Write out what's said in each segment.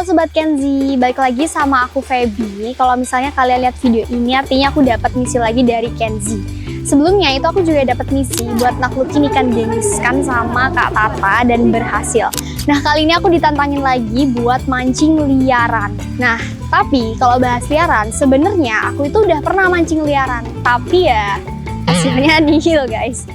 Sobat Kenzi, balik lagi sama aku Feby. Kalau misalnya kalian lihat video ini artinya aku dapat misi lagi dari Kenzi. Sebelumnya itu aku juga dapat misi buat naklukin ikan denis kan sama Kak Tata dan berhasil. Nah kali ini aku ditantangin lagi buat mancing liaran. Nah tapi kalau bahas liaran sebenarnya aku itu udah pernah mancing liaran. Tapi ya hasilnya nihil guys.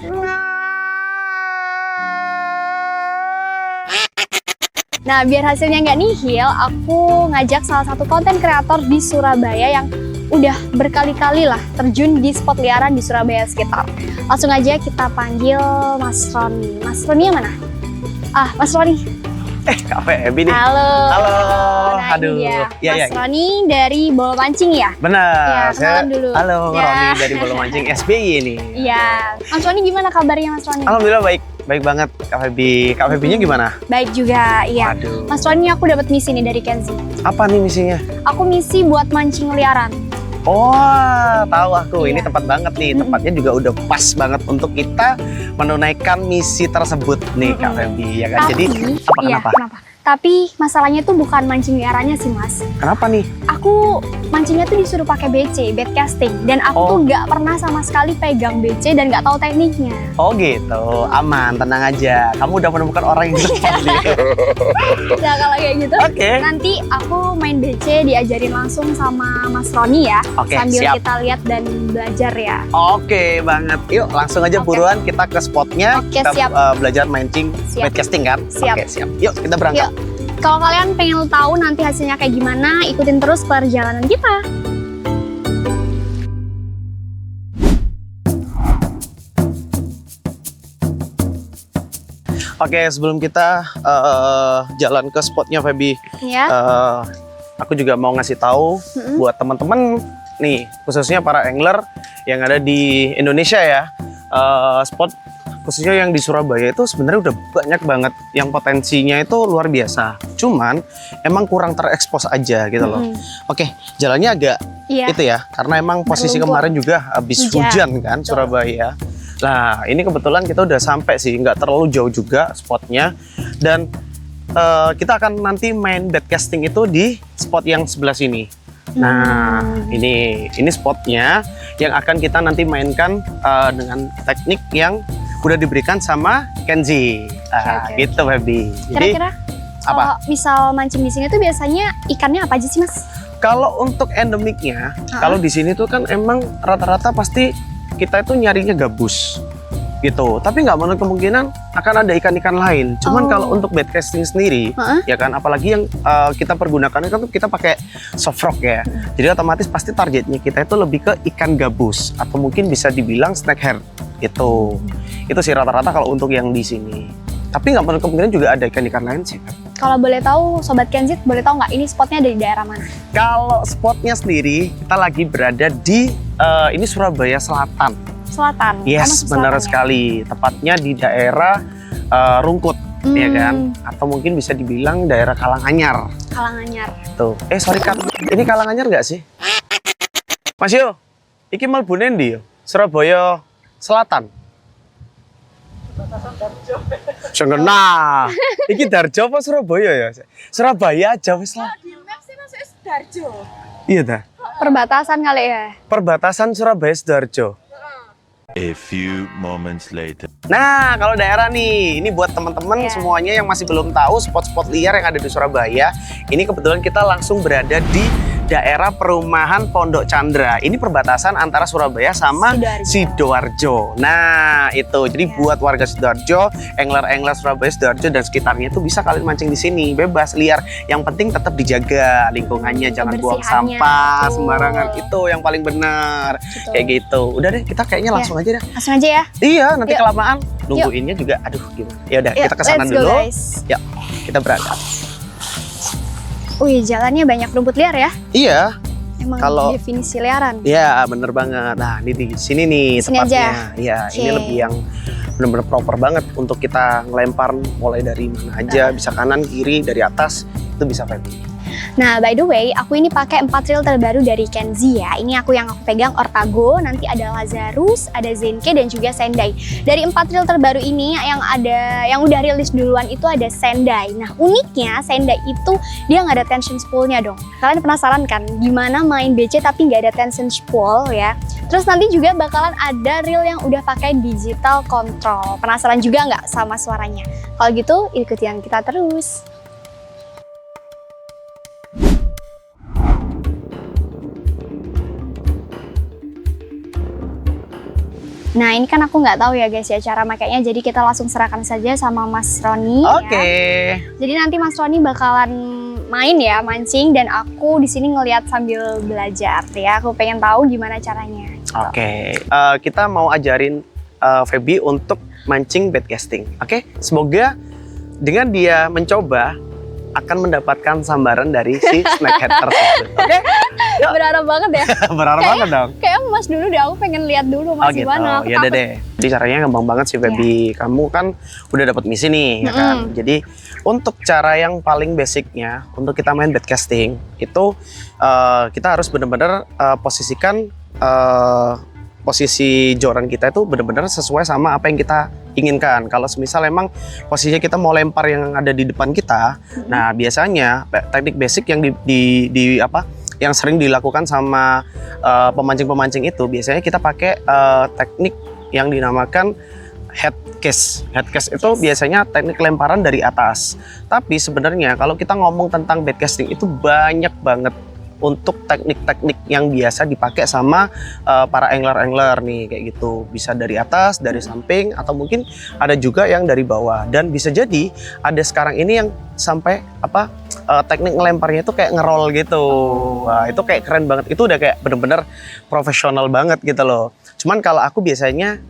Nah, biar hasilnya nggak nihil, aku ngajak salah satu konten kreator di Surabaya yang udah berkali-kali lah terjun di spot liaran di Surabaya sekitar. Langsung aja kita panggil Mas Roni. Mas Roni yang mana? Mas Roni. Kak Feby nih. Halo. Halo. Nah, Aduh. Mas Roni dari Bolo Mancing ya? Benar. Ya, kenalan dulu. Halo, Ya. Roni dari Bolo Mancing SBY nih. Iya. Mas Roni gimana kabarnya Mas Roni? Alhamdulillah baik. Baik banget Kak Feby. Kak Febynya gimana? Baik juga, iya. Aduh. Mas Roni aku dapat misi nih dari Kenzi. Apa nih misinya? Aku misi buat mancing liaran. Oh, tahu aku. Ini Iya. tepat banget nih. Tempatnya juga udah pas banget untuk kita menunaikan misi tersebut nih Kak Feby. Ya kan? Jadi apa iya, kenapa? Tapi masalahnya tuh bukan mancing liarannya sih Mas. Kenapa nih? Aku mancingnya tuh disuruh pakai BC, bait casting, dan aku tuh nggak pernah sama sekali pegang BC dan nggak tahu tekniknya. Oh gitu, aman, tenang aja. Kamu udah menemukan orang yang tepat nih. Nah kalau kayak gitu, Oke. nanti aku main BC diajarin langsung sama Mas Roni ya, Oke, sambil siap. kita lihat dan belajar ya. Oke banget. Yuk langsung aja Oke. buruan kita ke spotnya. Oke, Kita siap. Belajar mancing Siap. bait casting kan? Siap. Oke siap. Yuk kita berangkat. Yuk, kalau kalian pengen tahu nanti hasilnya kayak gimana, ikutin terus perjalanan kita. Oke sebelum kita jalan ke spotnya Feby, Ya. aku juga mau ngasih tahu buat teman-teman nih, khususnya para angler yang ada di Indonesia ya, spot khususnya yang di Surabaya itu sebenarnya udah banyak banget yang potensinya itu luar biasa. Cuman emang kurang terekspos aja gitu loh. Oke, jalannya agak Iya. itu ya, karena emang posisi Berlumpur. kemarin juga habis Hujan. hujan kan Surabaya. Nah ini kebetulan kita udah sampai sih, nggak terlalu jauh juga spotnya, dan kita akan nanti main bait casting itu di spot yang sebelah sini. Nah ini spotnya yang akan kita nanti mainkan dengan teknik yang udah diberikan sama Kenzi. Oke. Gitu Feby. Jadi Kira-kira apa? kalau misal mancing di sini tuh biasanya ikannya apa aja sih Mas? Kalau untuk endemiknya, kalau di sini tuh kan emang rata-rata pasti kita itu nyarinya gabus gitu. Tapi nggak menutup kemungkinan akan ada ikan-ikan lain. Cuman kalau untuk bait casting sendiri, ya kan, apalagi yang kita pergunakan kan tuh kita pakai soft rock ya. Jadi otomatis pasti targetnya kita itu lebih ke ikan gabus atau mungkin bisa dibilang snakehead gitu. Itu sih rata-rata kalau untuk yang di sini. Tapi nggak menutup kemungkinan juga ada ikan-ikan lain sih. Kalau boleh tahu Sobat Kenzi, boleh tahu nggak ini spotnya ada di daerah mana? Kalau spotnya sendiri, kita lagi berada di ini Surabaya Selatan. Selatan. Yes, Kamu benar selatan ya? sekali. Tepatnya di daerah Rungkut, ya kan? Atau mungkin bisa dibilang daerah Kalanganyar. Kalanganyar. Tuh. Sorry Kak, ini Kalanganyar nggak sih? Mas Yo, iki mlebune ndi yo? Surabaya Selatan. Nah, iki Darjo apa Surabaya ya? Surabaya aja wis lah. Di map sih masuk Darjo. Iya dah. Perbatasan kali ya? Perbatasan Surabaya Sidoarjo. A few moments later. Nah, kalau daerah nih, ini buat teman-teman Iya. semuanya yang masih belum tahu spot-spot liar yang ada di Surabaya. Ini kebetulan kita langsung berada di daerah perumahan Pondok Chandra. Ini perbatasan antara Surabaya sama Sidoarjo. Nah, itu. Jadi buat warga Sidoarjo, angler-angler Surabaya, Sidoarjo dan sekitarnya itu bisa kalian mancing di sini, bebas liar. Yang penting tetap dijaga lingkungannya, jangan buang Kebersihannya. sampah Betul. sembarangan. Itu yang paling benar. Betul. Kayak gitu. Udah deh, kita kayaknya langsung aja deh. Langsung aja ya. Iya, nanti Yuk. kelamaan nungguinnya juga. Aduh, gimana? Ya udah, Yuk, kita ke sana let's go, dulu. guys. Yuk, kita berangkat. Wih, jalannya banyak rumput liar ya. Iya, Emang Kalau- definisi liaran. iya bener banget. Nah, ini di sini nih Di sini tepatnya. aja. Iya, ini Oke. lebih yang bener-bener proper banget untuk kita ngelempar mulai dari mana aja, bisa kanan, kiri, dari atas, itu bisa Feby. Nah, by the way, aku ini pakai 4 reel terbaru dari Kenzi ya. Ini yang aku pegang Ortago, nanti ada Lazarus, ada Zenke dan juga Sendai. Dari 4 reel terbaru ini yang udah rilis duluan itu ada Sendai. Nah, uniknya Sendai itu dia nggak ada tension spoolnya dong. Kalian penasaran kan gimana main BC tapi nggak ada tension spool ya? Terus nanti juga bakalan ada reel yang udah pakai digital control. Penasaran juga nggak sama suaranya? Kalau gitu ikutin kita terus. Nah, ini kan aku nggak tahu ya guys ya cara makainya, jadi kita langsung serahkan saja sama Mas Roni. Oke. Ya. Jadi nanti Mas Roni bakalan main ya, mancing, dan aku di sini ngelihat sambil belajar ya. Aku pengen tahu gimana caranya. Oke. Kita mau ajarin Feby untuk mancing bait casting. Oke. Semoga dengan dia mencoba akan mendapatkan sambaran dari si snakehead tersebut. Oke? Yuk. Berharap banget ya. Berharap banget dong. Kayak Mas dulu deh, aku pengen lihat dulu Mas gimana. Aku Ya udah takut. deh. Jadi caranya gampang banget sih Feby. Kamu kan udah dapat misi nih, ya kan? Jadi untuk cara yang paling basicnya untuk kita main bait casting itu kita harus benar-benar posisikan posisi joran kita itu benar-benar sesuai sama apa yang kita inginkan. Kalau semisal emang posisinya kita mau lempar yang ada di depan kita, nah biasanya teknik basic yang yang sering dilakukan sama pemancing-pemancing itu biasanya kita pakai teknik yang dinamakan head cast. Head cast itu biasanya teknik lemparan dari atas. Tapi sebenarnya kalau kita ngomong tentang bait casting itu banyak banget untuk teknik-teknik yang biasa dipakai sama para angler-angler nih kayak gitu. Bisa dari atas, dari samping, atau mungkin ada juga yang dari bawah. Dan bisa jadi ada sekarang ini yang sampai teknik ngelemparnya itu kayak ngerol gitu. Wah, itu kayak keren banget. Itu udah kayak bener-bener profesional banget gitu loh. Cuman kalau aku biasanya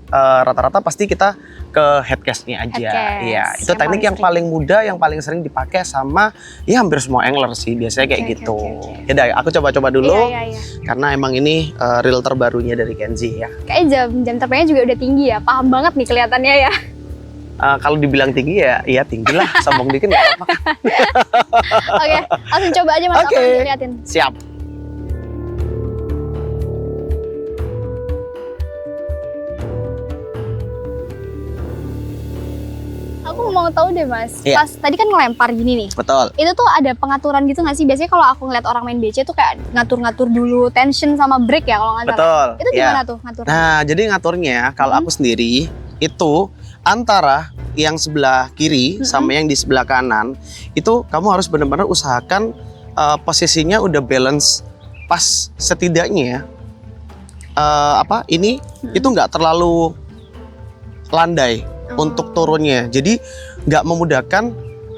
rata-rata pasti kita ke headcast-nya aja. Iya, itu teknik yang paling mudah, yang paling sering dipakai sama ya hampir semua angler sih biasanya kayak gitu. Yaudah, aku coba-coba dulu. Iya. Karena emang ini reel terbarunya dari Kenzi ya. Kayak jam terbangnya juga udah tinggi ya. Paham banget nih kelihatannya ya. Kalau dibilang tinggi ya tinggi lah, sombong dikit nggak apa-apa. Oke, langsung coba aja Mas, aku nanti liatin. Siap. Aku mau tahu deh Mas, Iya. pas tadi kan ngelempar gini nih. Betul. Itu tuh ada pengaturan gitu nggak sih? Biasanya kalau aku ngeliat orang main BC tuh kayak ngatur-ngatur dulu tension sama break ya kalau nggak salah. Betul. Itu gimana tuh ngatur? Nah, jadi ngaturnya kalau aku sendiri itu antara yang sebelah kiri sama yang di sebelah kanan itu kamu harus benar-benar usahakan posisinya udah balance pas, setidaknya itu nggak terlalu landai untuk turunnya. Jadi nggak memudahkan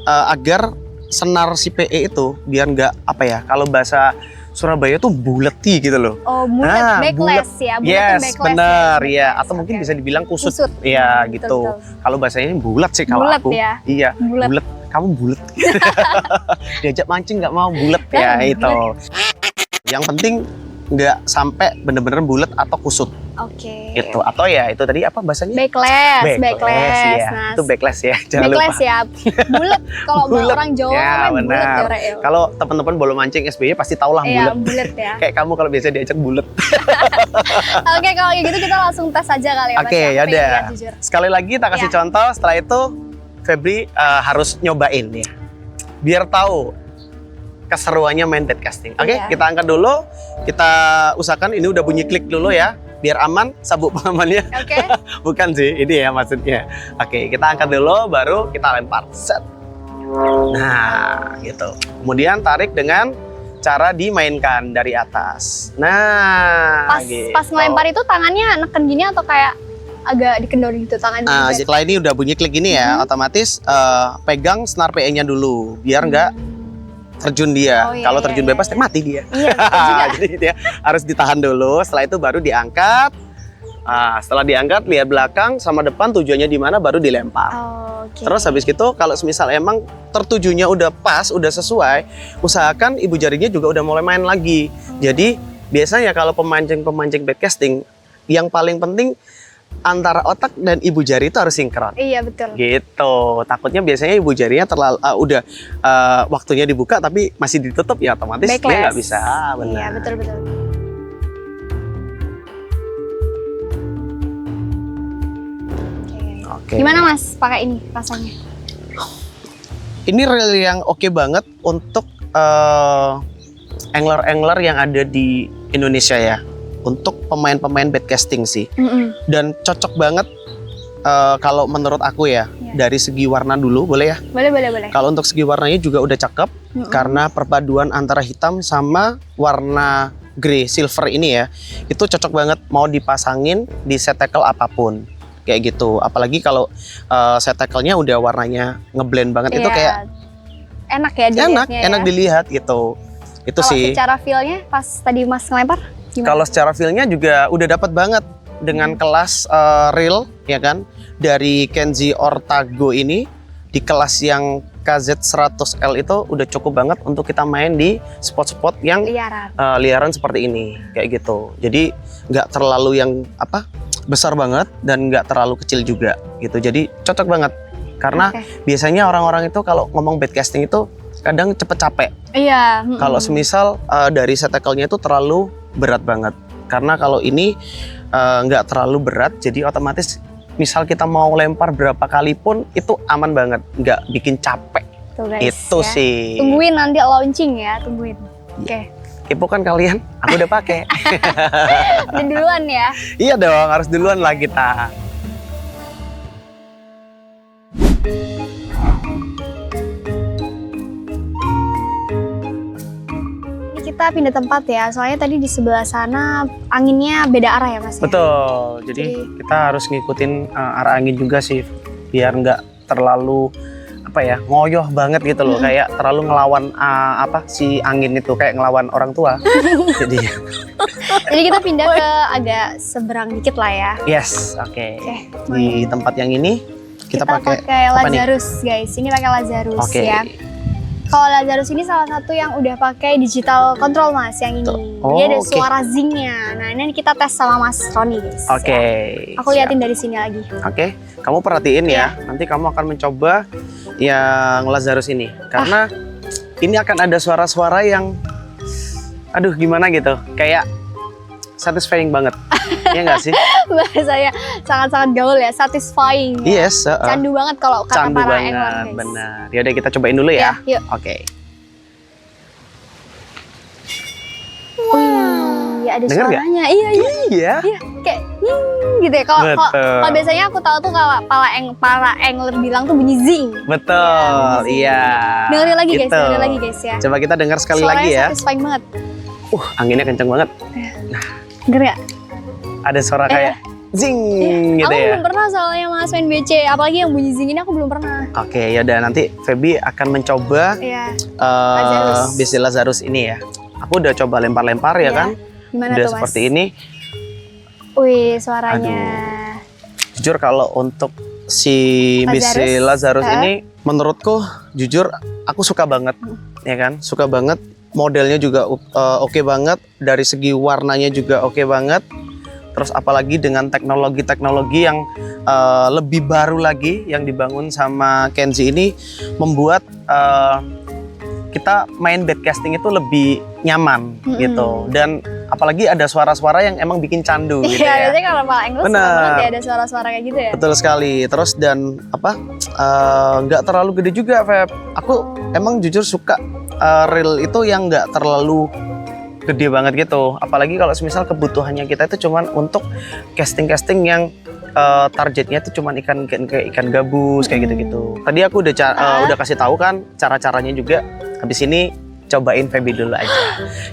agar senar si PE itu biar nggak kalau bahasa Surabaya tuh buleti gitu loh. Oh, bulet, backlash ya. Bulet Yes, backlash bener ya. ya. Atau mungkin bisa dibilang kusut. Kusut. Ya Betul, gitu. betul. Kalau bahasanya bulat sih kalau Bulet aku. ya. Iya, Bulet. bulet. Kamu bulet. Diajak mancing nggak mau bulet Ya, ya itu. Yang penting nggak sampai bener-bener bulet atau kusut. Oke. Gitu. Atau ya itu tadi apa bahasanya? Backlash. Ya. Nah, Itu backlash ya. Jangan backlash lupa. ya. Bulet. Kalau Bulet. orang Jawa Ya, kan bulet benar. ya, Rek. Kalau teman-teman bola mancing SBY pasti tau lah Iya, bulet. bulet ya. Kayak kamu kalau biasa diajak bulet. Oke, kalau kayak gitu kita langsung tes aja kali ya Mas. Oke, Aku pengen yaudah. lihat jujur. Sekali lagi tak kasih Ya. contoh. Setelah itu Febri harus nyobain ya, biar tahu keseruannya main bait casting. Oke, Iya. kita angkat dulu. Kita usahakan ini udah bunyi klik dulu ya, biar aman sabuk pengamannya. Oke. Bukan sih, ini ya maksudnya. Oke, kita angkat dulu, baru kita lempar. Set. Nah, gitu. Kemudian tarik dengan cara dimainkan dari atas. Nah, Pas ngelempar itu tangannya neken gini atau kayak agak dikendor gitu tangannya? Nah, juga? setelah ini udah bunyi klik gini ya, otomatis pegang senar PE-nya dulu, biar nggak terjun dia. Oh, iya, Kalau iya, terjun iya, bebas, iya. mati dia. Iya, betul juga. Jadi dia harus ditahan dulu. Setelah itu baru diangkat. Setelah diangkat, lihat belakang sama depan tujuannya di mana, baru dilempar. Oh, oke. Terus habis itu, kalau semisal emang tertujunya udah pas, udah sesuai, usahakan ibu jarinya juga udah mulai main lagi. Jadi biasanya kalau pemancing bait casting, yang paling penting antara otak dan ibu jari itu harus sinkron. Iya betul. Gitu. Takutnya biasanya ibu jarinya terlalu udah waktunya dibuka tapi masih ditutup ya otomatis dia Backless. nggak bisa. Benar. Iya betul. Oke. Gimana Mas pakai ini rasanya? Ini reel yang oke banget untuk angler-angler yang ada di Indonesia ya. Untuk pemain-pemain baitcasting sih. Dan cocok banget kalau menurut aku ya. Iya. Dari segi warna dulu boleh ya? Boleh. Kalau untuk segi warnanya juga udah cakep karena perpaduan antara hitam sama warna grey silver ini ya. Itu cocok banget mau dipasangin di set tackle apapun. Kayak gitu. Apalagi kalau set tackle-nya udah warnanya ngeblend banget itu Iya. kayak Enak ya dilihatnya enak ya. dilihat gitu. Itu Kalau sih. secara feel-nya pas tadi Mas ngelempar gimana? Kalau secara feel-nya juga udah dapat banget dengan kelas reel ya kan dari Kenzi Ortago ini di kelas yang KZ100L itu udah cukup banget untuk kita main di spot-spot yang liaran. liaran seperti ini kayak gitu. Jadi nggak terlalu yang besar banget dan nggak terlalu kecil juga gitu. Jadi cocok banget karena biasanya orang-orang itu kalau ngomong baitcasting itu kadang cepet capek. Iya. Kalau semisal dari set tackle-nya itu terlalu berat banget. Karena kalau ini nggak terlalu berat, jadi otomatis misal kita mau lempar berapa kali pun itu aman banget, nggak bikin capek. Tuh guys, Itu ya. sih. Tungguin nanti launching ya, tungguin. Oke. Kepo kan kalian? Aku udah pakai. Dan duluan ya. Iya dong, harus duluan lah kita. Ini kita pindah tempat ya, soalnya tadi di sebelah sana anginnya beda arah ya Mas ya? Betul. Jadi kita harus ngikutin arah angin juga sih, biar nggak terlalu ngoyoh banget gitu loh, kayak terlalu ngelawan si angin itu, kayak ngelawan orang tua. Jadi kita pindah ke agak seberang dikit lah ya. yes, oke. Oke, Di tempat yang ini kita pakai apa nih? Lazarus guys. Ini pakai Lazarus Oke. ya. Kalau Lazarus ini salah satu yang udah pakai digital control Mas yang ini. Oh, Dia ada oke. suara zingnya. Nah ini kita tes sama Mas Roni guys. Oke. Ya. Aku liatin dari sini lagi. Oke, kamu perhatiin ya. Nanti kamu akan mencoba yang Lazarus ini, karena ini akan ada suara-suara yang, aduh gimana gitu, kayak satisfying banget, ya nggak sih? Bahasanya sangat-sangat gaul ya, satisfying. Ya. Yes. Candu banget kalau kata Candu para banget, angler guys. benar. Yaudah kita cobain dulu ya. Yuk. Oke. Wih, ada Denger nggak? suaranya. Iya. Iya. Iya, kayak gitu ya. Kalau Betul. biasanya aku tahu tuh kalau para angler bilang tuh bunyi zing. Betul. Iya. Dengerin lagi guys, Gitu. dengerin lagi guys ya. Coba kita dengar sekali Suaranya lagi ya. satisfying banget. Anginnya kenceng banget. Denger nggak? Ada suara kayak zing gitu Aku ya. belum pernah soalnya Mas main BC, apalagi yang bunyi zing ini aku belum pernah. Oke, yaudah nanti Feby akan mencoba Iya. Lazarus. BC Lazarus ini ya. Aku udah coba lempar-lempar ya Iya. kan. Gimana Udah tuh Mas? seperti ini. Wih, suaranya. Jujur kalau untuk si BC Lazarus ini menurutku jujur aku suka banget ya kan, suka banget. Modelnya juga oke banget, dari segi warnanya juga oke banget. Terus apalagi dengan teknologi-teknologi yang lebih baru lagi yang dibangun sama Kenzi ini membuat kita main baitcasting itu lebih nyaman gitu. Dan apalagi ada suara-suara yang emang bikin candu gitu Iya, ya. biasanya kalau para angler suka banget ya ada suara-suara kayak gitu ya. Betul sekali. Terus dan nggak terlalu gede juga, Feb. Aku emang jujur suka reel itu yang nggak terlalu gede banget gitu. Apalagi kalau semisal kebutuhannya kita itu cuman untuk casting-casting yang targetnya itu cuman ikan gabus kayak gitu-gitu. Tadi aku udah kasih tahu kan cara-caranya juga. Habis ini cobain Feby dulu aja.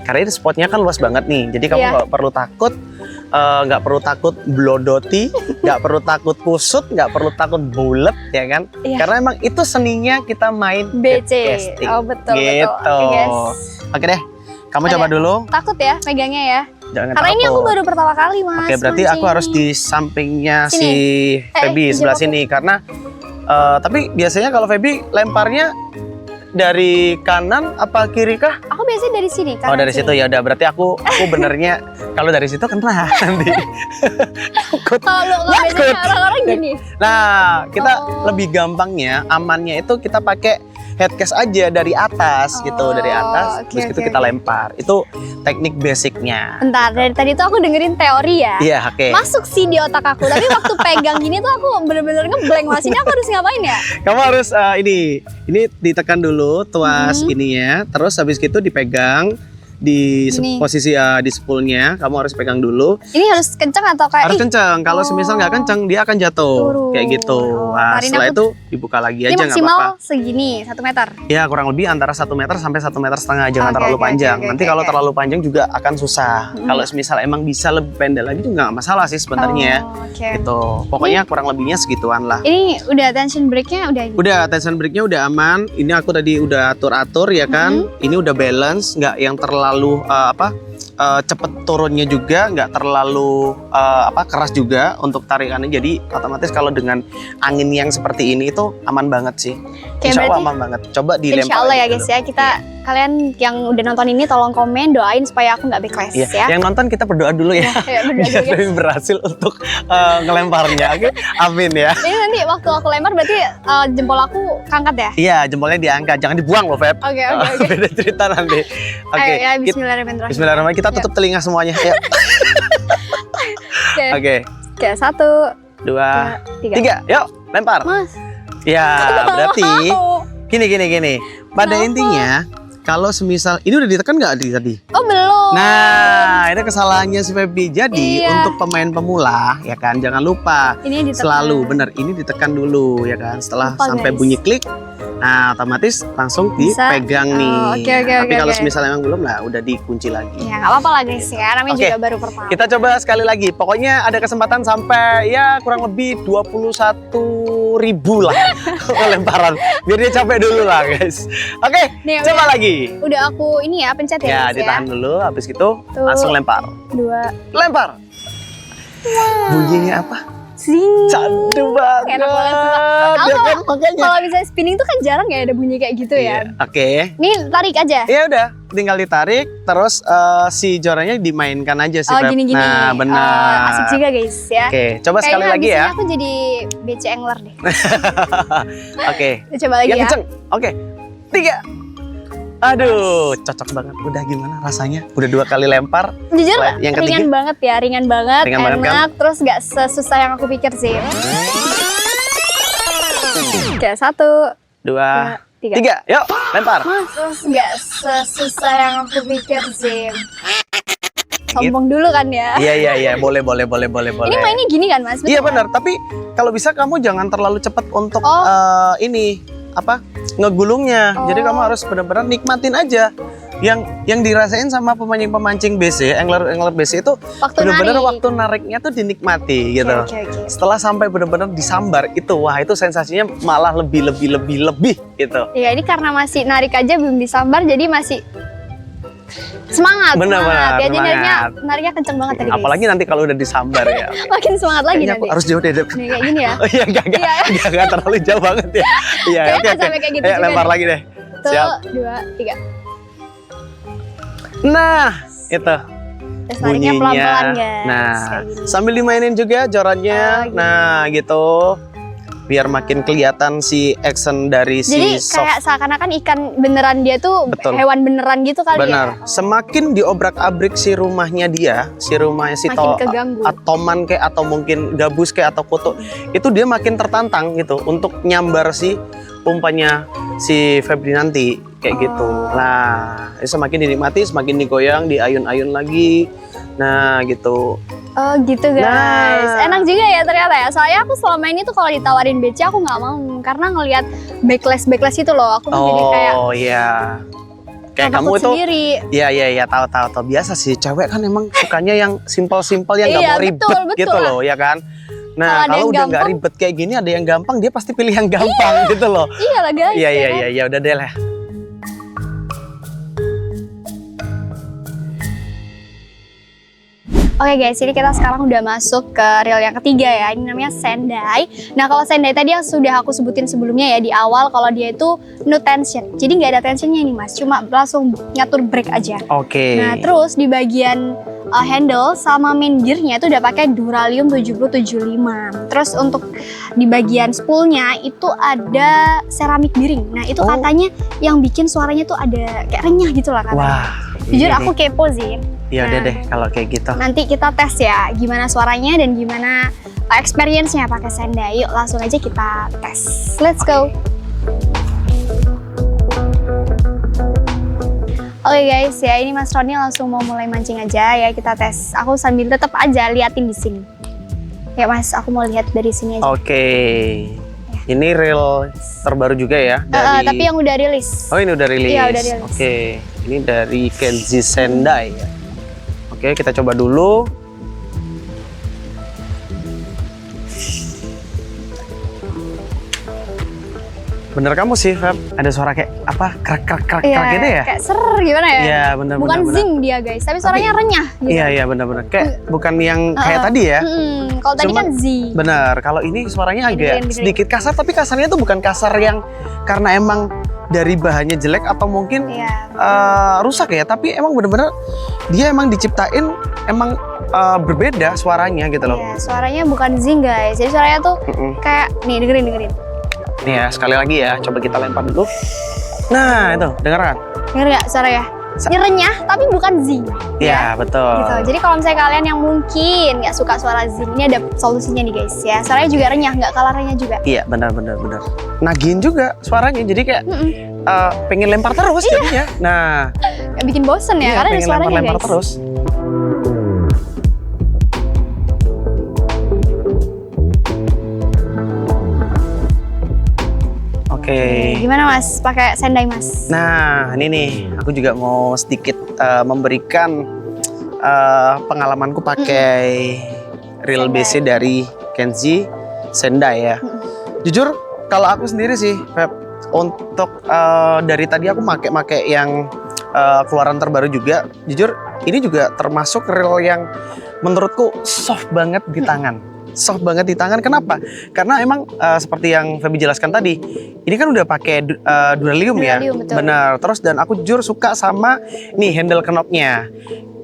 Karena ini spotnya kan luas banget nih. Jadi kamu nggak perlu takut, nggak perlu takut blodoti, nggak perlu takut kusut, nggak perlu takut bulet ya kan? Iya. Karena emang itu seninya kita main BC. baitcasting. Oh betul Gitu. betul. Oke guys. Oke deh, kamu coba dulu. Takut ya megangnya ya. Jangan Karena ini takut. aku baru pertama kali Mas. Oke, berarti aku mancing. harus di sampingnya Sini. si Feby pinjam sebelah aku. sini karena tapi biasanya kalau Feby lemparnya dari kanan apa kiri kah? Aku biasanya dari sini. Oh dari situ ya udah, berarti aku benernya kalau dari situ kena nanti. Kalau biasanya orang-orang gini. Nah, kita Oh. lebih gampangnya, amannya itu kita pakai headcase aja dari atas gitu, dari atas, oke, terus itu oke, kita oke. lempar. Itu teknik basicnya. Bentar, dari tadi tuh aku dengerin teori ya. Iya, oke. Masuk sih di otak aku, tapi waktu pegang gini tuh aku bener-bener ngeblank. Mas, ini aku harus ngapain ya? Kamu harus ini ditekan dulu tuas ininya, terus habis gitu dipegang di Gini. posisi di spoolnya. Kamu harus pegang dulu. Ini harus kenceng atau kayak Harus ih, kencang. Kalau semisal nggak kencang, dia akan jatuh Turun. kayak gitu. Oh, Nah, Karin, setelah aku- itu dibuka lagi ini aja nggak maksimal apa-apa. segini 1 meter. Ya kurang lebih antara 1 meter sampai 1,5 meter. Jangan Oke, terlalu oke, panjang. oke, Nanti oke, kalau oke. terlalu panjang juga akan susah. Kalau semisal emang bisa lebih pendek lagi juga nggak masalah sih sebenarnya. Oh, oke. Gitu. Pokoknya kurang lebihnya segituan lah. Ini udah tension breaknya udah ini. Udah tension breaknya udah aman. Ini aku tadi udah atur-atur ya kan. Ini udah balance, nggak yang terlalu cepet turunnya juga, nggak terlalu keras juga untuk tarikannya. Jadi otomatis kalau dengan angin yang seperti ini itu aman banget sih. Oke, Insya Allah berarti- aman banget. Coba dilempar. Insya Allah ya aja guys dulu. ya, kita kalian yang udah nonton ini tolong komen doain supaya aku nggak backlash Iya. ya. Yang nonton kita berdoa dulu ya. Ya, berdoa Biar dulu, guys. Feby berhasil untuk ngelemparnya. Oke, amin ya. Ini nanti waktu aku lempar berarti jempol aku kangkat ya? Iya, jempolnya diangkat, jangan dibuang loh, Feb. Oke, oke, oke. Beda cerita nanti. Oke, Ayo ya, kita- bismillahirrahmanirrahim. Bismillahirrahmanirrahim. Kita tutup telinga semuanya. Ayo. Oke. Oke, Oke, 1, 2, 3. 3. Yuk, lempar. Mas. Ya, berarti Mau. gini. Pada Kenapa? intinya, kalau semisal ini udah ditekan nggak tadi? Oh, belum. Nah, ini kesalahannya si Feby. Jadi Iya. untuk pemain pemula, ya kan, jangan lupa Ini ditekan. selalu bener ini ditekan dulu, ya kan. Setelah Lupa, sampai guys. bunyi klik, nah otomatis langsung Bisa. dipegang nih. Oh, oke, oke, Tapi oke, kalau oke. semisal emang belum, lah udah dikunci lagi. Ya, nggak apa-apa lah guys ya, namanya Oke. juga baru pertama. Kita coba sekali lagi. Pokoknya ada kesempatan sampai ya kurang lebih 21.000 lah lemparan. Biar dia capek dulu lah, guys. Oke, Nih, coba udah. lagi. Udah aku ini ya, pencet ya, Ya, guys ditahan dulu. Habis gitu Tuh. langsung lempar. 2. Lempar. Bunyinya apa? Zing. Candu banget. Enak banget, sumpah. Ya kan, makanya. Kalau misalnya spinning tuh kan jarang ya ada bunyi kayak gitu ya. Iya, oke. Ini tarik aja. Ya udah, tinggal ditarik, terus si joranya dimainkan aja sih, Oh, Feb. gini-gini. Nah, benar. Asik juga guys ya. Oke, coba sekali Kayaknya lagi abis ya. ini aku jadi BC angler deh. Oke. Kita coba lagi Yang ya. kenceng. Oke. 3. Aduh, cocok banget. Udah gimana rasanya? Udah 2 kali lempar. Jujur Yang ringan banget ya, ringan banget, Ringan banget, enak, kan? terus nggak sesusah yang aku pikir sih. Oke, 1, 2, 3. 3. Yuk, lempar. Mas, nggak sesusah yang aku pikir sih. Sombong dulu kan ya. Iya. Boleh. Ini mainnya gini kan Mas? Iya Betul benar, tapi kalau bisa kamu jangan terlalu cepat untuk Oh. ini ngegulungnya. Jadi kamu harus benar-benar nikmatin aja. Yang dirasain sama pemancing-pemancing BC, angler BC itu Waktu benar-benar narik. waktu nariknya tuh dinikmati gitu. Oke. Setelah sampai benar-benar disambar itu, wah itu sensasinya malah lebih gitu. Iya, ini karena masih narik aja belum disambar jadi masih semangat. Benar, semangat. Ya, jadi semangat. nariknya kenceng banget tadi guys. Apalagi nanti kalau udah disambar ya. Makin semangat lagi Kayaknya nanti. aku harus jauh deh. Dep. Nih, kayak gini ya. Oh iya, enggak terlalu jauh banget ya. Iya, Kayaknya oke. nggak sampai kayak gitu Ayo juga lempar deh. lagi deh. Tuh, Siap. 2, 3. Nah, itu Terus nariknya pelan-pelan guys. Nah, Kayak gini. sambil dimainin juga jorannya. Oh, gitu. Nah, gitu. Biar makin kelihatan si action dari Jadi si soft. kayak seakan-akan ikan beneran dia tuh Betul. hewan beneran gitu kali Benar. ya. Semakin diobrak-abrik si rumahnya dia, si rumahnya si Makin keganggu. Toman kayak atau mungkin gabus kayak atau kutu, itu dia makin tertantang gitu untuk nyambar si umpannya si Febri nanti kayak gitu. Nah, semakin dinikmati, semakin digoyang, diayun-ayun lagi. Nah, gitu. Oh gitu guys. Nah. Enak juga ya ternyata ya. Soalnya aku selama ini tuh kalau ditawarin BC aku nggak mau karena ngelihat backlash itu loh. Aku tuh jadi kayak Oh iya. Kayak kamu takut itu sendiri. Iya tahu biasa sih cewek kan emang sukanya yang simpel-simpel yang nggak Iya, mau ribet betul. gitu loh ya kan. Kalau Nah ada kalau yang udah nggak gampang- ribet kayak gini ada yang gampang dia pasti pilih yang gampang gitu loh. Iya lah guys. Iya ya kan? iya udah deh lah. Oke guys, ini kita sekarang udah masuk ke reel yang ketiga ya. Ini namanya Sendai. Nah kalau Sendai tadi yang sudah aku sebutin sebelumnya ya di awal, kalau dia itu no tension. Jadi nggak ada tensionnya nih mas, cuma langsung ngatur brake aja. Oke. Nah terus di bagian handle sama main gearnya itu udah pakai Duralium 7075. Terus untuk di bagian spoolnya itu ada ceramik bearing. Nah itu katanya yang bikin suaranya tuh ada kayak renyah gitu lah katanya. Wah. Jujur iya aku deh. kepo sih. Ya udah Nah, deh kalau kayak gitu. nanti kita tes ya gimana suaranya dan gimana experience-nya pakai Sendai. Yuk langsung aja kita tes. Let's go. Oke guys, ya ini Mas Roni langsung mau mulai mancing aja ya, kita tes. Aku sambil tetap aja liatin di sini. Ya Mas, aku mau lihat dari sini aja. Oke. Ini reel terbaru juga ya dari. Tapi yang udah rilis. Oh ini udah rilis. Iya, udah rilis. Oke. Ini dari Kenzi Sendai ya. Oke, kita coba dulu. Bener kamu sih, Feb. Ada suara kayak apa? Krak gitu ya? Kayak ser gimana ya? Iya, bener. Bukan zing dia guys, tapi suaranya renyah gitu. Iya, bener. Kayak bukan yang kayak tadi ya. Kalau tadi Cuman, kan Z. Bener, kalau ini suaranya agak Dengerin. sedikit kasar, tapi kasarnya tuh bukan kasar yang karena emang dari bahannya jelek atau mungkin Iya. rusak ya, tapi emang bener-bener dia emang diciptain emang berbeda suaranya gitu loh. Iya, suaranya bukan zing guys. Jadi suaranya tuh kayak nih dengerin. Nih ya, sekali lagi ya, coba kita lempar dulu. Nah, itu, denger kan? Denger nggak suaranya? Ini renyah tapi bukan zing. Iya, betul. Gitu. Jadi kalau misalnya kalian yang mungkin nggak suka suara zing, ini ada solusinya nih guys ya. Suaranya juga renyah, nggak kalah renyah juga. Iya, benar. Nagihin juga suaranya, jadi kayak pengen lempar terus jadinya. Nah, Nggak bikin bosen ya, iya, karena ada pengen suaranya lempar guys. terus. Oke. Gimana mas, pakai Sendai mas? Nah, ini nih, aku juga mau sedikit memberikan pengalamanku pakai reel Sendai. BC dari Kenzi Sendai ya. Jujur, kalau aku sendiri sih, Feb, untuk dari tadi aku make yang keluaran terbaru juga. Jujur, ini juga termasuk reel yang menurutku soft banget di tangan. Soft banget di tangan. Kenapa? Karena emang seperti yang Feby jelaskan tadi, ini kan udah pakai Duralium ya. Betul. Benar. Terus dan aku jujur suka sama nih handle knob-nya.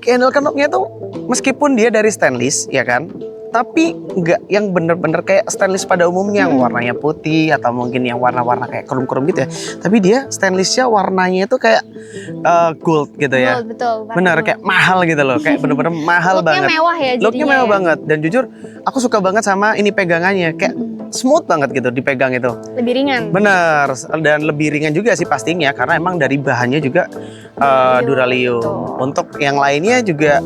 Handle knob-nya tuh meskipun dia dari stainless ya kan, tapi nggak yang bener-bener kayak stainless pada umumnya yang warnanya putih atau mungkin yang warna-warna kayak krum-krum gitu ya. Tapi dia stainlessnya warnanya itu kayak gold gitu ya. Gold, betul. Bener, kayak mahal gitu loh, kayak bener-bener mahal Looknya banget. mewah ya Looknya jadinya mewah ya. banget, dan jujur aku suka banget sama ini pegangannya, kayak smooth banget gitu dipegang itu. Lebih ringan. Bener, dan lebih ringan juga sih pastinya karena emang dari bahannya juga Duralium. Betul. Untuk yang lainnya juga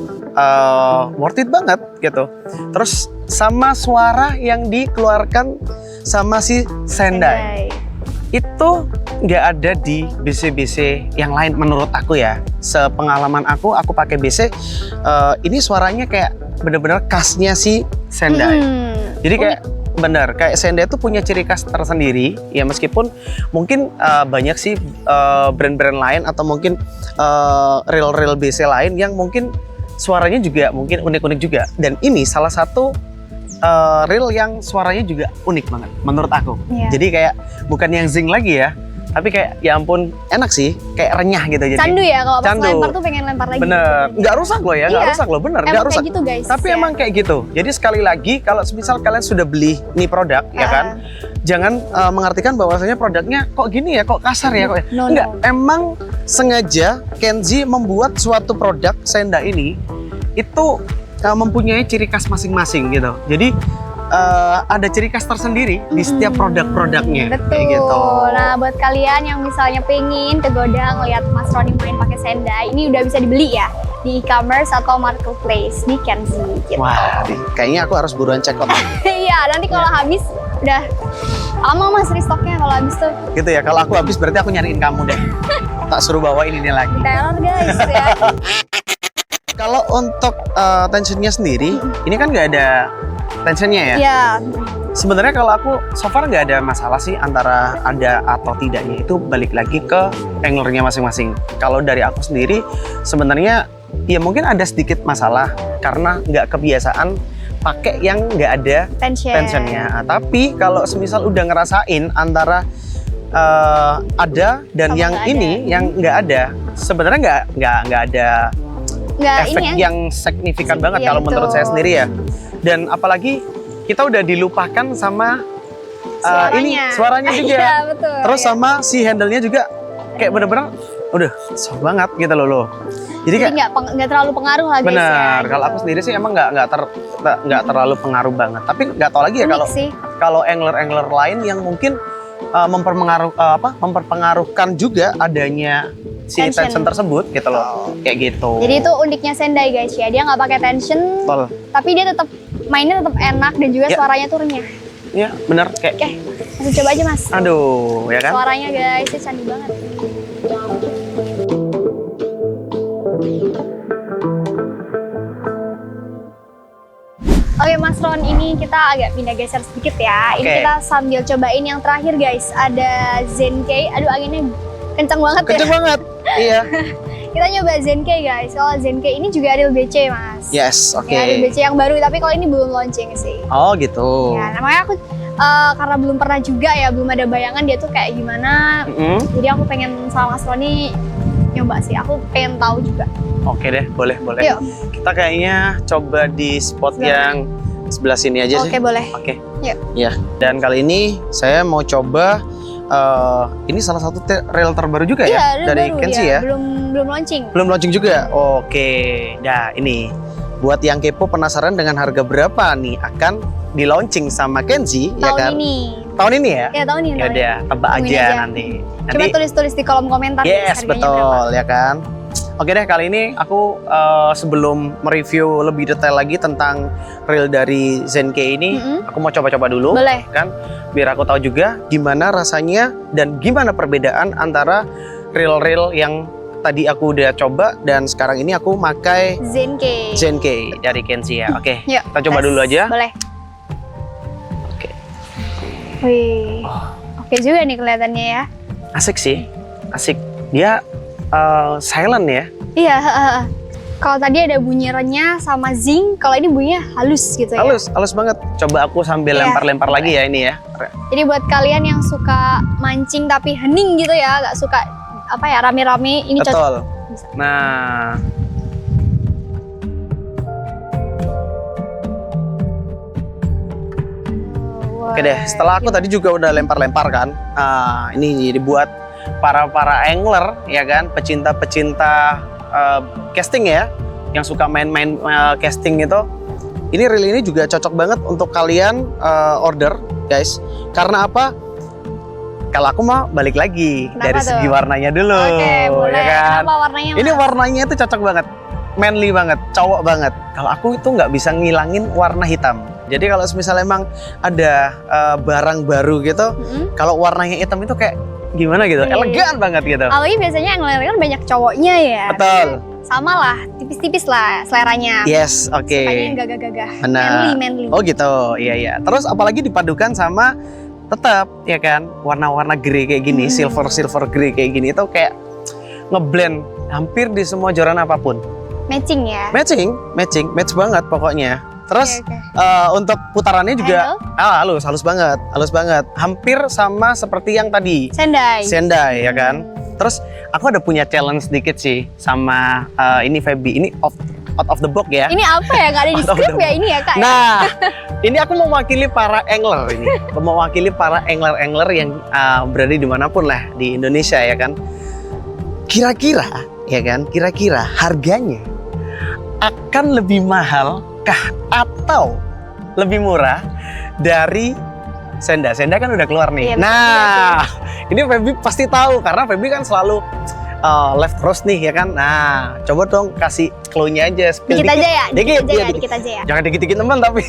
worth it banget gitu. Terus sama suara yang dikeluarkan sama si Sendai itu nggak ada di BC-BC yang lain menurut aku ya. Sepengalaman aku pakai BC, ini suaranya kayak bener-bener khasnya si Sendai. Jadi kayak bener, kayak Sendai itu punya ciri khas tersendiri ya, meskipun mungkin banyak sih brand-brand lain atau mungkin reel-reel BC lain yang mungkin suaranya juga mungkin unik-unik juga, dan ini salah satu reel yang suaranya juga unik banget menurut aku. Jadi kayak bukan yang zing lagi ya, tapi kayak ya ampun enak sih, kayak renyah gitu. Jadi Candu ya, kalau pas candu. lempar tuh pengen lempar lagi. Bener, nggak rusak loh ya, nggak Iya. rusak loh, bener, Emang nggak rusak. kayak gitu guys. Tapi ya. emang kayak gitu. Jadi sekali lagi kalau misal kalian sudah beli nih produk ya kan, jangan mengartikan bahwasanya produknya kok gini ya, kok kasar ya, kok. No, Enggak, no. emang sengaja Kenzi membuat suatu produk Sendai ini itu mempunyai ciri khas masing-masing gitu. Jadi ada ciri khas tersendiri di setiap produk-produknya. Betul. Kayak gitu. Nah, buat kalian yang misalnya pengen kegoda ngeliat Mas Roni main pakai Sendai, ini udah bisa dibeli ya di e-commerce atau marketplace di Kenzi. Gitu. Wah, kayaknya aku harus buruan check out. Iya, nanti kalau habis udah lama mas restocknya kalau habis tuh. Gitu ya. Kalau aku habis berarti aku nyariin kamu deh. Tak suruh bawain ini lagi. Teror guys ya. Kalau untuk tensionnya sendiri, ini kan nggak ada tensionnya ya. Iya. Sebenarnya kalau aku so far nggak ada masalah sih antara ada atau tidaknya, itu balik lagi ke anglernya masing-masing. Kalau dari aku sendiri sebenarnya ya mungkin ada sedikit masalah karena nggak kebiasaan pakai yang nggak ada tensionnya. Tapi kalau semisal udah ngerasain antara ada dan Sama yang nggak ini ada. yang nggak ada, sebenarnya nggak ada Nggak efek ini ya. yang signifikan banget Iya, kalau menurut saya betul. sendiri ya. Dan apalagi kita udah dilupakan sama ini suaranya juga. Iya, betul. Terus Iya. sama si handle-nya juga kayak bener-bener udah soft banget gitu loh. Jadi Jadi kayak nggak terlalu pengaruh lah guys ya. benar. Kalau gitu. aku sendiri sih emang nggak terlalu pengaruh banget. Tapi nggak tahu lagi ya Unik sih. kalau angler-angler lain yang mungkin memperpengaruhkan juga adanya si Tension. tension tersebut gitu loh. Kayak gitu. Jadi itu uniknya Sendai guys ya. Dia nggak pakai tension, Betul. tapi dia tetap mainnya tetap enak dan juga Ya. suaranya tuh renyah. Ya, bener kayak Oke, langsung coba aja mas. aduh, ya kan? Suaranya guys, itu canggih banget. Oke Mas Ron, ini kita agak pindah geser sedikit ya. Ini Oke. kita sambil cobain yang terakhir guys. Ada Zenke. Aduh anginnya kencang banget ya. Kenceng banget. Iya. Kita nyoba Zenke guys. Kalau Zenke ini juga real BC mas. Yes, oke. Ya, real BC yang baru. Tapi kalau ini belum launching sih. Oh, gitu. Ya, namanya aku karena belum pernah juga ya, belum ada bayangan dia tuh kayak gimana. Mm-mm. Jadi aku pengen sama Mas Roni nyoba sih. Aku pengen tahu juga. Oke deh, boleh. Yuk. Kita kayaknya coba di spot Sebelah. yang sebelah sini aja sih. Oke, boleh. Oke. Yuk. Ya. Dan kali ini saya mau coba ini salah satu reel terbaru juga Iya, ya ada dari baru Kenzi ya. Belum launching. Belum launching juga. Oke. Nah, ini buat yang kepo penasaran dengan harga berapa nih akan di launching sama Kenzi ya Tahun kan? ini. Tahun ini ya? Ya, tahun ini. Ya udah, tebak Tungguin aja aja. nanti. Coba tulis-tulis di kolom komentar guys, Yes, harganya betul berapa. ya kan. Oke deh, kali ini aku sebelum mereview lebih detail lagi tentang reel dari Zenke ini, Mm-mm. aku mau coba-coba dulu, Boleh. kan? Biar aku tahu juga gimana rasanya dan gimana perbedaan antara reel-reel yang tadi aku udah coba dan sekarang ini aku pakai Zenke. Zenke dari Kenzi ya. Oke, Yuk, kita coba tes. dulu aja. Boleh. Oke. Wih. Oke juga nih kelihatannya ya. Asik sih, asik. Dia silent ya. Iya, kalau tadi ada bunyi renyah sama zing, kalau ini bunyinya halus gitu ya. Halus banget. Coba aku sambil Iya. lempar-lempar lagi ya ini ya. Jadi buat kalian yang suka mancing tapi hening gitu ya, nggak suka apa ya rame-rame, ini cocok. Betul. Bisa. Nah, oke deh. Setelah aku tadi juga udah lempar-lempar kan. Ini jadi buat para angler ya kan, pecinta-pecinta casting ya, yang suka main-main casting itu. Ini reel ini juga cocok banget untuk kalian order, guys. Karena apa? Kalau aku mau balik lagi Kenapa dari tuh? segi warnanya dulu, Oke, boleh. ya kan? Kenapa warnanya? Ini Mas? warnanya itu cocok banget, manly banget, cowok banget. Kalau aku itu nggak bisa ngilangin warna hitam. Jadi kalau misalnya emang ada barang baru gitu, Mm-mm. kalau warnanya hitam itu kayak gimana gitu, Iya. elegan banget gitu. Apalagi biasanya yang kan banyak cowoknya ya. Betul. Sama lah, tipis-tipis lah seleranya. Yes, oke. Sukanya yang gagah-gagah. Benar. Manly. Oh gitu, iya. Terus apalagi dipadukan sama tetap ya kan warna-warna grey kayak gini, silver grey kayak gini itu kayak ngeblend hampir di semua joran apapun. Matching ya. Match banget pokoknya. Terus Oke. untuk putarannya juga Handle? halus banget. Hampir sama seperti yang tadi. Sendai ya kan. Terus aku ada punya challenge sedikit sih sama ini Feby. Ini out of the box ya. Ini apa ya? Nggak ada di Out of the script ya ini ya kak? Nah, ini aku mewakili para angler ini. Mewakili para angler yang berada dimanapun lah di Indonesia ya kan. Kira-kira harganya akan lebih mahal kah atau lebih murah dari Senda? Senda kan udah keluar nih. Iya, Nah, ini Feby pasti tahu karena Feby kan selalu left cross nih ya kan. Nah, coba dong kasih clue-nya aja, spill Dikit aja ya? Dikit, aja iya, ya? Dikit aja ya? Jangan dikit-dikit teman tapi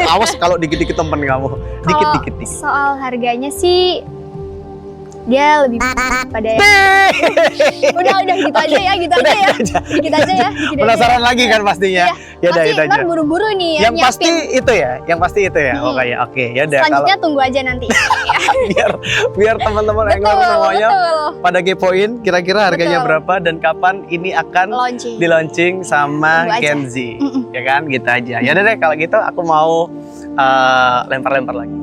awas kalau dikit-dikit teman kamu. Dikit-dikit. Soal harganya sih dia lebih pada udah gitu aja ya, gitu aja ya. Dikit aja ya. Dikit Penasaran aja. lagi kan pastinya. Ya udah, Pasti itu aja. ntar buru-buru nih Yang pasti nyiapin. itu ya, yang pasti itu ya. Hmm. Oke, ya udah kalau Selanjutnya tunggu aja nanti. biar teman-teman Angler semuanya betul. pada kepoin kira-kira harganya Betul. berapa dan kapan ini akan Launching. di launching sama Tunggu aja. Kenzi, ya kan? Gitu aja. Ya udah deh kalau gitu aku mau lempar-lempar lagi.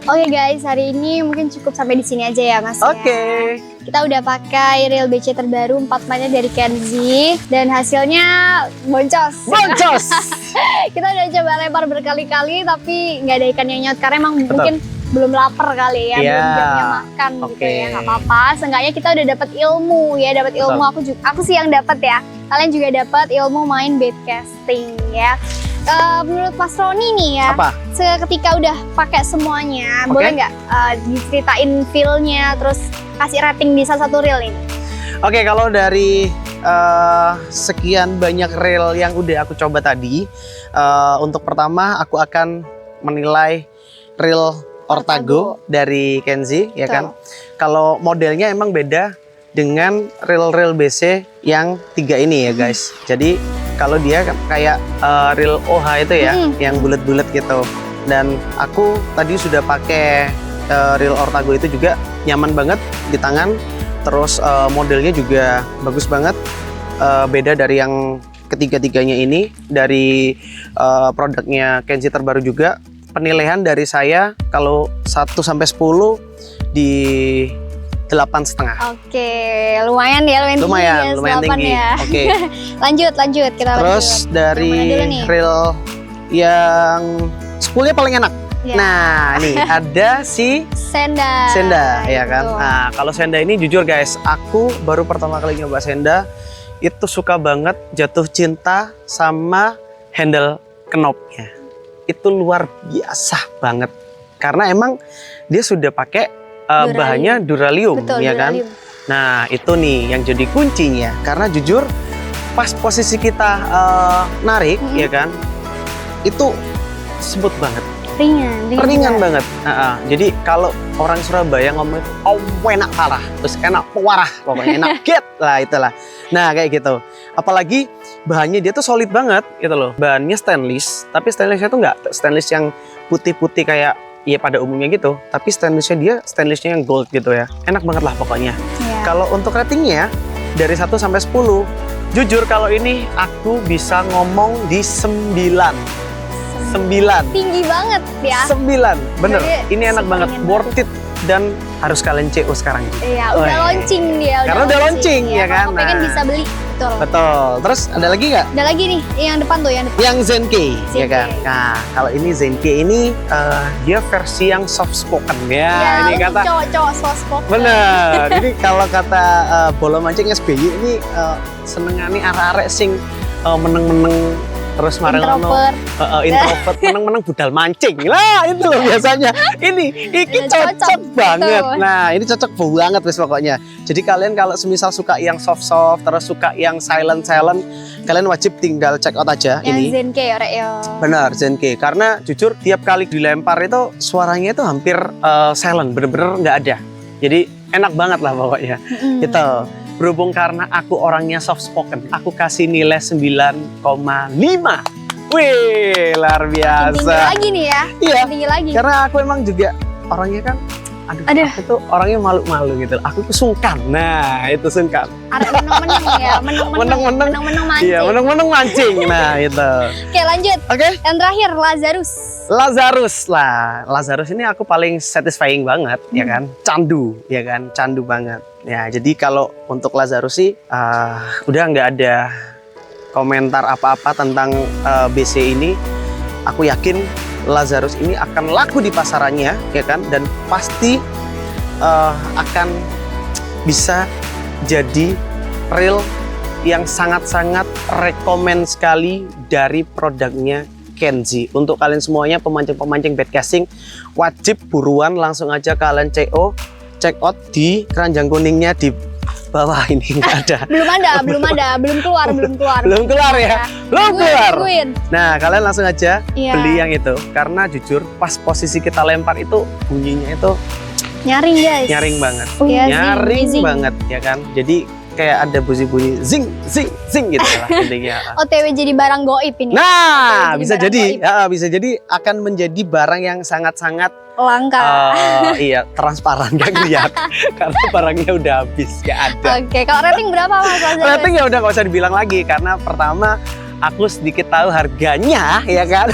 Oke guys, hari ini mungkin cukup sampai di sini aja ya Mas. ya. Oke. Kita udah pakai reel BC terbaru 4 mainnya dari Kenzi dan hasilnya boncos. Boncos. Kita udah coba lempar berkali-kali tapi nggak ada ikan yang nyaut karena emang Betul. mungkin belum lapar kali ya, Iya. belum jamnya makan gitu Oke. ya, nggak apa-apa. Seenggaknya kita udah dapat ilmu ya, dapat ilmu. Aku sih yang dapat ya. Kalian juga dapat ilmu main bait casting ya. Menurut Mas Roni nih ya, Apa? ketika udah pakai semuanya, Oke. boleh nggak diceritain feel-nya, terus kasih rating di salah satu reel ini? Oke, kalau dari sekian banyak reel yang udah aku coba tadi, untuk pertama aku akan menilai reel Ortago dari Kenzi, ya kan? Kalau modelnya emang beda dengan reel-reel BC yang 3 ini ya guys. Jadi kalau dia kan kayak reel OH itu ya, yang bulat-bulat gitu. Dan aku tadi sudah pakai reel Ortago itu juga nyaman banget di tangan. Terus modelnya juga bagus banget, beda dari yang ketiga-tiganya ini. Dari produknya Kenzi terbaru juga. Penilaian dari saya kalau 1-10 di 8,5. Oke, lumayan ya, Lumayan tinggi. ya. Oke. lanjut kita Terus lanjut. dari Yang mana dulu nih? reel yang spoolnya paling enak. Ya. Nah, nih ada si Senda. Senda, ya kan? Betul. Nah, kalau Senda ini jujur guys, aku baru pertama kali nyoba Senda, itu suka banget, jatuh cinta sama handle knobnya. Itu luar biasa banget. Karena emang dia sudah pakai Duralium. bahannya duralium, Betul, ya kan? duralium. Nah, itu nih yang jadi kuncinya. Karena jujur, pas posisi kita narik, ya kan? Itu smooth banget. Ringan banget. Jadi kalau orang Surabaya ngomong itu, oh enak parah, terus enak parah, pokoknya enak get lah itulah. Nah kayak gitu. Apalagi bahannya dia tuh solid banget gitu loh. Bahannya stainless, tapi stainlessnya tuh nggak stainless yang putih-putih kayak ya pada umumnya gitu. Tapi stainlessnya yang gold gitu ya. Enak banget lah pokoknya. Ya. Kalau untuk ratingnya dari 1 sampai 10, jujur kalau ini aku bisa ngomong di 9. Tinggi banget ya. 9, bener. Jadi, Ini enak banget, pengen worth it dan harus kalian CO sekarang. Iya, udah Weh. launching dia. Karena udah launching, ya kan? Kalau pengen Nah. bisa beli, betul. Betul. Terus ada lagi nggak? Ada lagi nih, yang depan tuh, yang depan. Yang Zenke, ya Zenke. kan? Nah, kalau ini Zenke ini dia versi yang soft spoken ya. Ini untuk kata cowok-cowok soft spoken. bener. Ini kalau kata bola mancing SBY ini senengane arek-arek sing meneng-meneng terus marelono introvert meneng-meneng budal mancing lah itu loh biasanya ini Ya, cocok cocok, banget. betul. Nah ini cocok banget wis pokoknya. Jadi kalian kalau semisal suka yang soft terus suka yang silent kalian wajib tinggal check out aja Yang ini. Zenke ya, Rek ya. Benar Zenke, karena jujur tiap kali dilempar itu suaranya itu hampir silent, bener-bener nggak ada. Jadi enak banget lah pokoknya. Gitu. Berhubung karena aku orangnya soft spoken, aku kasih nilai 9,5. Wih, luar Tinggi biasa. lagi nih ya. Iya, Tinggi lagi. karena aku emang juga orangnya kan, Aduh. aku tuh orangnya malu-malu gitu. Aku tuh sungkan. Nah, itu sungkan. Arek meneng-meneng ya, Meneng-meneng. meneng-meneng mancing. Iya, meneng-meneng mancing. Nah, itu. Oke, lanjut. Oke. Yang terakhir, Lazarus. Lazarus ini aku paling satisfying banget, ya kan? Candu, ya kan? Candu banget. Ya, jadi kalau untuk Lazarus sih udah nggak ada komentar apa-apa tentang BC ini. Aku yakin Lazarus ini akan laku di pasarannya, ya kan? Dan pasti akan bisa jadi reel yang sangat-sangat rekomen sekali dari produknya Kenzi. Untuk kalian semuanya pemancing-pemancing bait casting, wajib buruan langsung aja kalian check out di keranjang kuningnya di bawah ini nggak ada. belum keluar. Belum keluar ya? Belum keluar. Tungguin. Nah, kalian langsung aja Iya. beli yang itu. Karena jujur pas posisi kita lempar itu bunyinya itu Nyaring guys. Nyaring banget. Iya, Nyaring zing. banget ya kan. Jadi kayak ada bunyi-bunyi zing zing zing gitu lah intinya. OTW jadi barang goib ini. Nah, OTW bisa barang jadi, goib. bisa jadi akan menjadi barang yang sangat-sangat Langka. iya transparan gak kelihatan karena barangnya udah habis gak ada. Oke, kalau rating berapa Mas Fajar? Rating ya udah gak usah dibilang lagi karena pertama aku sedikit tahu harganya ya kan.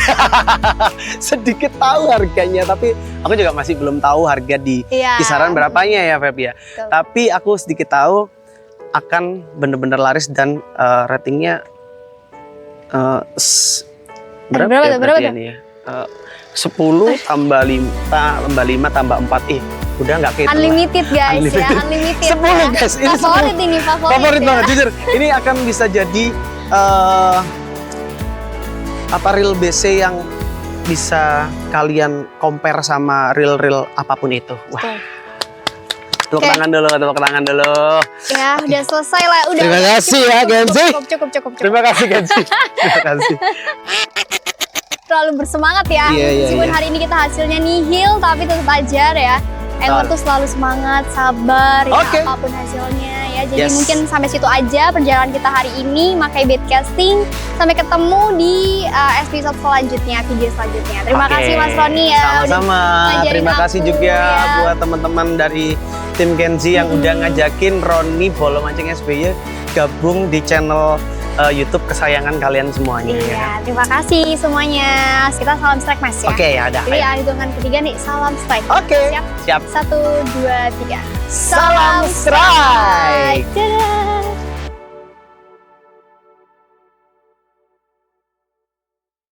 Sedikit tahu harganya tapi aku juga masih belum tahu harga di Iya. kisaran berapanya ya Feb ya. Betul. Tapi aku sedikit tahu akan bener-bener laris dan ratingnya berapa Berapa ya tuh, berapa berarti tuh? ini ya? 10 tambah 5 tambah 4 udah nggak kehitung lah. Unlimited guys Unlimited. ya, unlimited. 10 ya. guys, ini Favorit 10. ini, Favorit ya. banget jujur. Ini akan bisa jadi reel BC yang bisa kalian compare sama reel apapun itu. Wah. Betul. Tepuk Oke. tangan dulu, tepuk tangan dulu. Ya, udah selesai lah. Udah. Terima udah. kasih ya, Genzi. Cukup. Terima kasih Genzi. Terima kasih. Terlalu bersemangat ya. Iya, Meskipun iya. hari ini kita hasilnya nihil, tapi tetap aja ya. Enor Betul. tuh selalu semangat, sabar ya Oke. apapun hasilnya ya. Jadi Yes. mungkin sampai situ aja perjalanan kita hari ini Makai Bedcasting. Sampai ketemu di episode selanjutnya, video selanjutnya. Terima Oke. kasih Mas Roni ya. udah Sama-sama. ngajarin Terima kasih aku, juga ya. buat teman-teman dari tim Genzi yang udah ngajakin Roni Bolo Mancing SBY gabung di channel YouTube kesayangan kalian semuanya. ya. Iya, terima kasih semuanya. Kita salam strike Mas ya. Oke ya udah. Jadi ayo. hitungan ketiga nih, salam strike. Oke. Siap? Siap. 1, 2, 3. Salam strike.